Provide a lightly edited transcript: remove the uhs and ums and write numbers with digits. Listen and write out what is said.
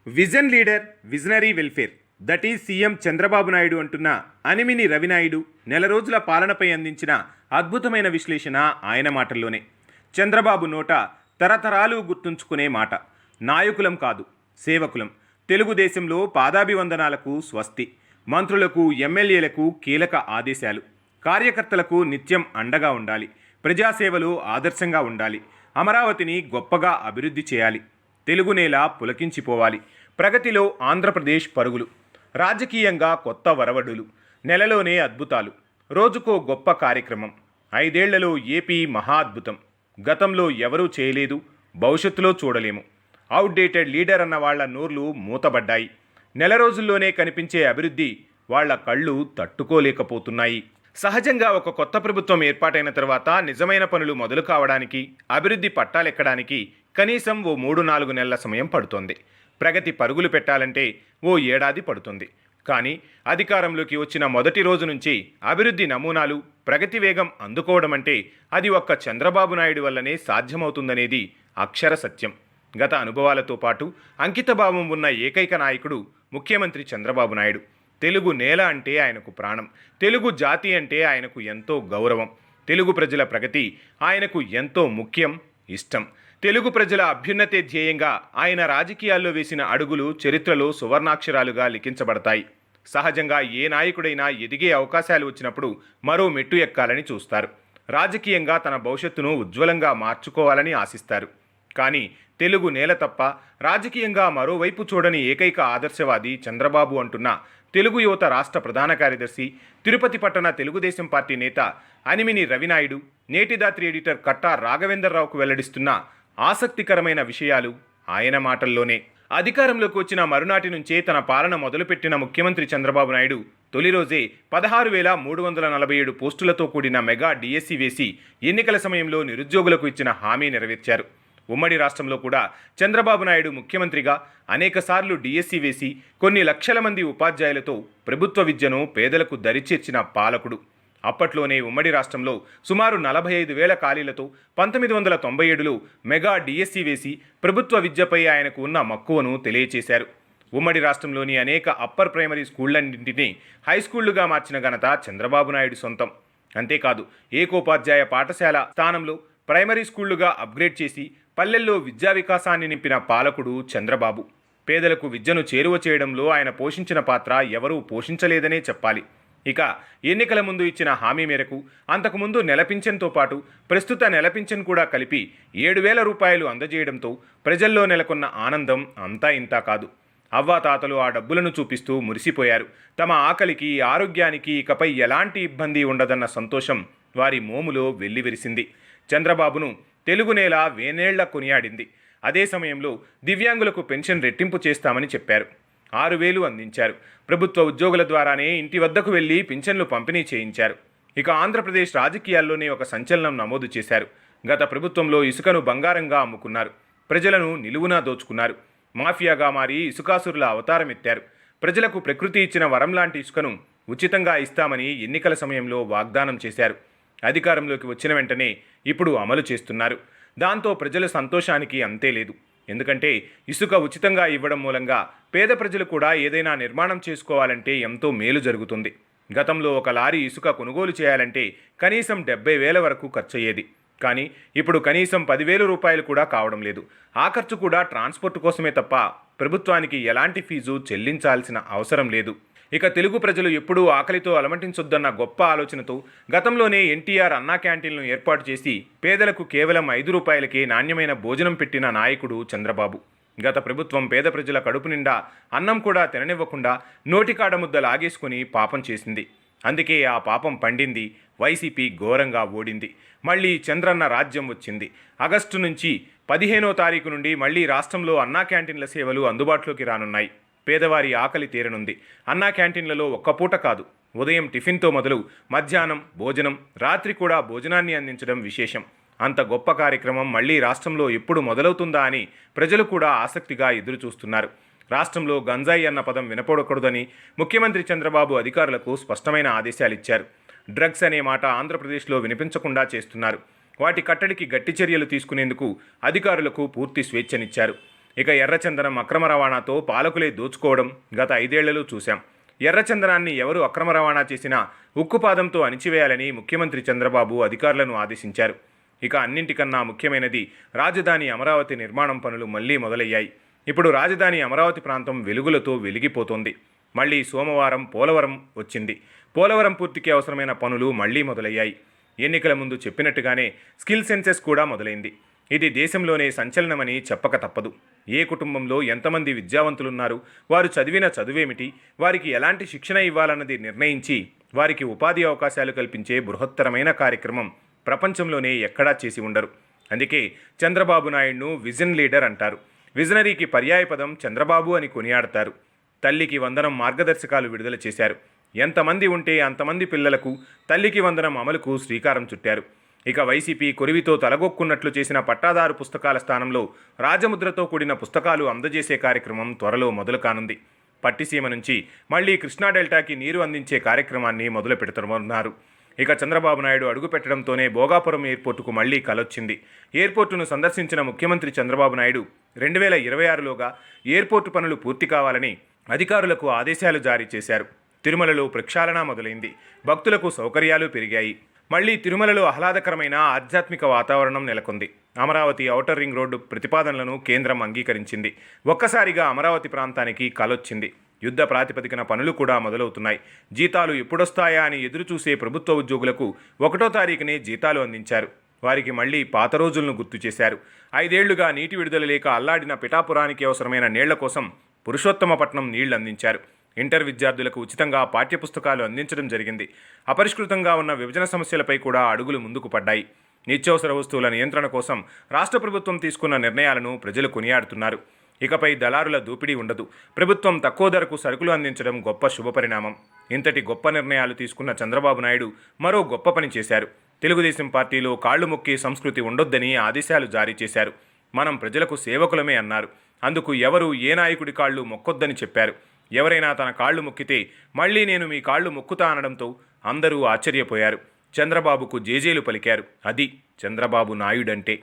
Vision leader visionary welfare that is CM Chandrababu Naidu అంటున్న అనిమిని రవినాయుడు నెల రోజుల పాలనపై అందించిన అద్భుతమైన విశ్లేషణ ఆయన మాటల్లోనే. చంద్రబాబు నోట తరతరాలు గుర్తుంచుకునే మాట, నాయకులం కాదు సేవకులం. తెలుగుదేశంలో పాదాభివందనాలకు స్వస్తి, మంత్రులకు ఎమ్మెల్యేలకు కీలక ఆదేశాలు, కార్యకర్తలకు నిత్యం అండగా ఉండాలి, ప్రజాసేవలో ఆదర్శంగా ఉండాలి, అమరావతిని గొప్పగా అభివృద్ధి చేయాలి, తెలుగు నేల పులకించిపోవాలి, ప్రగతిలో ఆంధ్రప్రదేశ్ పరుగులు, రాజకీయంగా కొత్త వరవడులు, నెలలోనే అద్భుతాలు, రోజుకో గొప్ప కార్యక్రమం, 5 ఏళ్లలో ఏపీ మహా అద్భుతం, గతంలో ఎవరూ చేయలేదు, భవిష్యత్తులో చూడలేము. అవుట్డేటెడ్ లీడర్ అన్న వాళ్ల నోర్లు మూతబడ్డాయి. నెల రోజుల్లోనే కనిపించే అభివృద్ధి వాళ్ల కళ్ళు తట్టుకోలేకపోతున్నాయి. సహజంగా ఒక కొత్త ప్రభుత్వం ఏర్పాటైన తర్వాత నిజమైన పనులు మొదలు కావడానికి, అభివృద్ధి పట్టాలెక్కడానికి కనీసం ఓ 3-4 నెలల సమయం పడుతోంది. ప్రగతి పరుగులు పెట్టాలంటే ఓ ఏడాది పడుతుంది. కానీ అధికారంలోకి వచ్చిన మొదటి రోజు నుంచి అభివృద్ధి నమూనాలు, ప్రగతి వేగం అందుకోవడం అంటే అది ఒక్క చంద్రబాబు నాయుడు వల్లనే సాధ్యమవుతుందనేది అక్షర సత్యం. గత అనుభవాలతో పాటు అంకితభావం ఉన్న ఏకైక నాయకుడు ముఖ్యమంత్రి చంద్రబాబు నాయుడు. తెలుగు నేల అంటే ఆయనకు ప్రాణం, తెలుగు జాతి అంటే ఆయనకు ఎంతో గౌరవం, తెలుగు ప్రజల ప్రగతి ఆయనకు ఎంతో ముఖ్యం, ఇష్టం. తెలుగు ప్రజల అభ్యున్నతే ధ్యేయంగా ఆయన రాజకీయాల్లో వేసిన అడుగులు చరిత్రలో సువర్ణాక్షరాలుగా లిఖించబడతాయి. సహజంగా ఏ నాయకుడైనా ఎదిగే అవకాశాలు వచ్చినప్పుడు మరో మెట్టు ఎక్కాలని చూస్తారు. రాజకీయంగా తన భవిష్యత్తును ఉజ్వలంగా మార్చుకోవాలని ఆశిస్తారు. కానీ తెలుగు నేల తప్ప రాజకీయంగా మరోవైపు చూడని ఏకైక ఆదర్శవాది చంద్రబాబు అంటున్న తెలుగు యువత రాష్ట్ర ప్రధాన కార్యదర్శి, తిరుపతి పట్టణ తెలుగుదేశం పార్టీ నేత అనిమిని రవినాయుడు నేటిదాత్రి ఎడిటర్ కట్టా రాఘవేంద్రరావుకు వెల్లడిస్తున్న ఆసక్తికరమైన విషయాలు ఆయన మాటల్లోనే. అధికారంలోకి వచ్చిన మరునాటి నుంచే తన పాలన మొదలుపెట్టిన ముఖ్యమంత్రి చంద్రబాబు నాయుడు తొలి రోజే 16,347 పోస్టులతో కూడిన మెగా డిఎస్సి వేసి ఎన్నికల సమయంలో నిరుద్యోగులకు ఇచ్చిన హామీ నెరవేర్చారు. ఉమ్మడి రాష్ట్రంలో కూడా చంద్రబాబు నాయుడు ముఖ్యమంత్రిగా అనేకసార్లు డిఎస్సి వేసి కొన్ని లక్షల మంది ఉపాధ్యాయులతో ప్రభుత్వ విద్యను పేదలకు దరిచేర్చిన పాలకుడు. అప్పట్లోనే ఉమ్మడి రాష్ట్రంలో సుమారు 45,000 ఖాళీలతో 1997లో మెగా డిఎస్సి వేసి ప్రభుత్వ విద్యపై ఆయనకు ఉన్న మక్కువను తెలియచేశారు. ఉమ్మడి రాష్ట్రంలోని అనేక అప్పర్ ప్రైమరీ స్కూళ్లన్నింటినీ హైస్కూళ్లుగా మార్చిన ఘనత చంద్రబాబు నాయుడు సొంతం. అంతేకాదు, ఏకోపాధ్యాయ పాఠశాల స్థానంలో ప్రైమరీ స్కూళ్లుగా అప్గ్రేడ్ చేసి పల్లెల్లో విద్యా వికాసాన్ని నింపిన పాలకుడు చంద్రబాబు. పేదలకు విద్యను చేరువ చేయడంలో ఆయన పోషించిన పాత్ర ఎవరూ పోషించలేదనే చెప్పాలి. ఇక ఎన్నికల ముందు ఇచ్చిన హామీ మేరకు అంతకుముందు నెల పింఛన్తో పాటు ప్రస్తుత నెల పింఛన్ కూడా కలిపి 7,000 రూపాయలు అందజేయడంతో ప్రజల్లో నెలకొన్న ఆనందం అంతా ఇంతా కాదు. అవ్వాతాతలు ఆ డబ్బులను చూపిస్తూ మురిసిపోయారు. తమ ఆకలికి, ఆరోగ్యానికి ఇకపై ఎలాంటి ఇబ్బంది ఉండదన్న సంతోషం వారి మోములో వెల్లివిరిసింది. చంద్రబాబును తెలుగు నేల వేనేళ్ల కొనియాడింది. అదే సమయంలో దివ్యాంగులకు పెన్షన్ రెట్టింపు చేస్తామని చెప్పారు. 6,000 అందించారు. ప్రభుత్వ ఉద్యోగుల ద్వారానే ఇంటి వద్దకు వెళ్లి పింఛన్లు పంపిణీ చేయించారు. ఇక ఆంధ్రప్రదేశ్ రాజకీయాల్లోనే ఒక సంచలనం నమోదు చేశారు. గత ప్రభుత్వంలో ఇసుకను బంగారంగా అమ్ముకున్నారు. ప్రజలను నిలువునా దోచుకున్నారు. మాఫియాగా మారి ఇసుకాసురుల అవతారం ఎత్తారు. ప్రజలకు ప్రకృతి ఇచ్చిన వరం లాంటి ఇసుకను ఉచితంగా ఇస్తామని ఎన్నికల సమయంలో వాగ్దానం చేశారు. అధికారంలోకి వచ్చిన వెంటనే ఇప్పుడు అమలు చేస్తున్నారు. దాంతో ప్రజల సంతోషానికి అంతే లేదు. ఎందుకంటే ఇసుక ఉచితంగా ఇవ్వడం మూలంగా పేద ప్రజలు కూడా ఏదైనా నిర్మాణం చేసుకోవాలంటే ఎంతో మేలు జరుగుతుంది. గతంలో ఒక లారీ ఇసుక కొనుగోలు చేయాలంటే కనీసం 70,000 వరకు ఖర్చయ్యేది. కానీ ఇప్పుడు కనీసం 10,000 రూపాయలు కూడా కావడం లేదు. ఆ ఖర్చు కూడా ట్రాన్స్పోర్ట్ కోసమే తప్ప ప్రభుత్వానికి ఎలాంటి ఫీజు చెల్లించాల్సిన అవసరం లేదు. ఇక తెలుగు ప్రజలు ఎప్పుడూ ఆకలితో అలమటించొద్దన్న గొప్ప ఆలోచనతో గతంలోనే ఎన్టీఆర్ అన్నా క్యాంటీన్లను ఏర్పాటు చేసి పేదలకు కేవలం 5 రూపాయలకే నాణ్యమైన భోజనం పెట్టిన నాయకుడు చంద్రబాబు. గత ప్రభుత్వం పేద ప్రజల కడుపు నిండా అన్నం కూడా తిననివ్వకుండా నోటికాడ ముద్ద లాగేసుకుని పాపం చేసింది. అందుకే ఆ పాపం పండింది. వైసీపీ ఘోరంగా ఓడింది. మళ్ళీ చంద్రన్న రాజ్యం వచ్చింది. ఆగస్టు నుంచి 15వ తారీఖు నుండి మళ్ళీ రాష్ట్రంలో అన్నా క్యాంటీన్ల సేవలు అందుబాటులోకి రానున్నాయి. పేదవారి ఆకలి తీరనుంది. అన్నా క్యాంటీన్లలో ఒక్క పూట కాదు, ఉదయం టిఫిన్తో మొదలు మధ్యాహ్నం భోజనం, రాత్రి కూడా భోజనాన్ని అందించడం విశేషం. అంత గొప్ప కార్యక్రమం మళ్లీ రాష్ట్రంలో ఎప్పుడు మొదలవుతుందా అని ప్రజలు కూడా ఆసక్తిగా ఎదురుచూస్తున్నారు. రాష్ట్రంలో గంజాయి అన్న పదం వినపడకూడదని ముఖ్యమంత్రి చంద్రబాబు అధికారులకు స్పష్టమైన ఆదేశాలిచ్చారు. డ్రగ్స్ అనే మాట ఆంధ్రప్రదేశ్లో వినిపించకుండా చేస్తున్నారు. వాటి కట్టడికి గట్టి చర్యలు తీసుకునేందుకు అధికారులకు పూర్తి స్వేచ్ఛనిచ్చారు. ఇక ఎర్రచందనం అక్రమ రవాణాతో పాలకులే దోచుకోవడం గత 5 ఏళ్లలో చూశాం. ఎర్రచందనాన్ని ఎవరు అక్రమ రవాణా చేసినా ఉక్కుపాదంతో అణిచివేయాలని ముఖ్యమంత్రి చంద్రబాబు అధికారులను ఆదేశించారు. ఇక అన్నింటికన్నా ముఖ్యమైనది రాజధాని అమరావతి నిర్మాణం పనులు మళ్లీ మొదలయ్యాయి. ఇప్పుడు రాజధాని అమరావతి ప్రాంతం వెలుగులతో వెలిగిపోతోంది. మళ్లీ సోమవారం పోలవరం వచ్చింది. పోలవరం పూర్తికి అవసరమైన పనులు మళ్లీ మొదలయ్యాయి. ఎన్నికల ముందు చెప్పినట్టుగానే స్కిల్ సెన్సెస్ కూడా మొదలైంది. ఇది దేశంలోనే సంచలనమని చెప్పక తప్పదు. ఏ కుటుంబంలో ఎంతమంది విద్యావంతులున్నారు, వారు చదివిన చదువేమిటి, వారికి ఎలాంటి శిక్షణ ఇవ్వాలన్నది నిర్ణయించి వారికి ఉపాధి అవకాశాలు కల్పించే బృహత్తరమైన కార్యక్రమం ప్రపంచంలోనే ఎక్కడా చేసి ఉండరు. అందుకే చంద్రబాబు నాయుడును విజన్ లీడర్ అంటారు. విజనరీకి పర్యాయపదం చంద్రబాబు అని కొనియాడతారు. తల్లికి వందనం మార్గదర్శకాలు విడుదల చేశారు. ఎంతమంది ఉంటే అంతమంది పిల్లలకు తల్లికి వందనం అమలుకు శ్రీకారం చుట్టారు. ఇక వైసీపీ కొరివితో తలగొక్కున్నట్లు చేసిన పట్టాదారు పుస్తకాల స్థానంలో రాజముద్రతో కూడిన పుస్తకాలు అందజేసే కార్యక్రమం త్వరలో మొదలు కానుంది. పట్టిసీమ నుంచి మళ్లీ కృష్ణా డెల్టాకి నీరు అందించే కార్యక్రమాన్ని మొదలు పెడుతున్నారు. ఇక చంద్రబాబు నాయుడు అడుగుపెట్టడంతోనే భోగాపురం ఎయిర్పోర్టుకు మళ్లీ కలొచ్చింది. ఎయిర్పోర్టును సందర్శించిన ముఖ్యమంత్రి చంద్రబాబు నాయుడు 2026లోగా ఎయిర్పోర్టు పనులు పూర్తి కావాలని అధికారులకు ఆదేశాలు జారీ చేశారు. తిరుమలలో ప్రక్షాళన మొదలైంది. భక్తులకు సౌకర్యాలు పెరిగాయి. మళ్లీ తిరుమలలో ఆహ్లాదకరమైన ఆధ్యాత్మిక వాతావరణం నెలకొంది. అమరావతి ఔటర్ రింగ్ రోడ్డు ప్రతిపాదనలను కేంద్రం అంగీకరించింది. ఒక్కసారిగా అమరావతి ప్రాంతానికి కలొచ్చింది. యుద్ధ ప్రాతిపదికన పనులు కూడా మొదలవుతున్నాయి. జీతాలు ఎప్పుడొస్తాయా అని ఎదురుచూసే ప్రభుత్వ ఉద్యోగులకు 1వ తారీఖునే జీతాలు అందించారు. వారికి మళ్లీ పాత రోజులను గుర్తు చేశారు. 5 ఏళ్లుగా నీటి విడుదల లేక అల్లాడిన పిఠాపురానికి అవసరమైన నీళ్ల కోసం పురుషోత్తమపట్నం నీళ్లు అందించారు. ఇంటర్ విద్యార్థులకు ఉచితంగా పాఠ్యపుస్తకాలు అందించడం జరిగింది. అపరిష్కృతంగా ఉన్న విభజన సమస్యలపై కూడా అడుగులు ముందుకు పడ్డాయి. నిత్యావసర వస్తువుల నియంత్రణ కోసం రాష్ట్ర ప్రభుత్వం తీసుకున్న నిర్ణయాలను ప్రజలు కొనియాడుతున్నారు. ఇకపై దళారుల దోపిడీ ఉండదు. ప్రభుత్వం తక్కువ ధరకు సరుకులు అందించడం గొప్ప శుభపరిణామం. ఇంతటి గొప్ప నిర్ణయాలు తీసుకున్న చంద్రబాబు నాయుడు మరో గొప్ప పని చేశారు. తెలుగుదేశం పార్టీలో కాళ్లు మొక్కే సంస్కృతి ఉండొద్దని ఆదేశాలు జారీ చేశారు. మనం ప్రజలకు సేవకులమే అన్నారు. అందుకు ఎవరు ఏ నాయకుడి కాళ్లు మొక్కొద్దని చెప్పారు. ఎవరైనా తన కాళ్లు మొక్కితే మళ్లీ నేను మీ కాళ్లు మొక్కుతా అనడంతో అందరూ ఆశ్చర్యపోయారు. చంద్రబాబుకు జేజేలు పలికారు. అది చంద్రబాబు నాయుడంటే.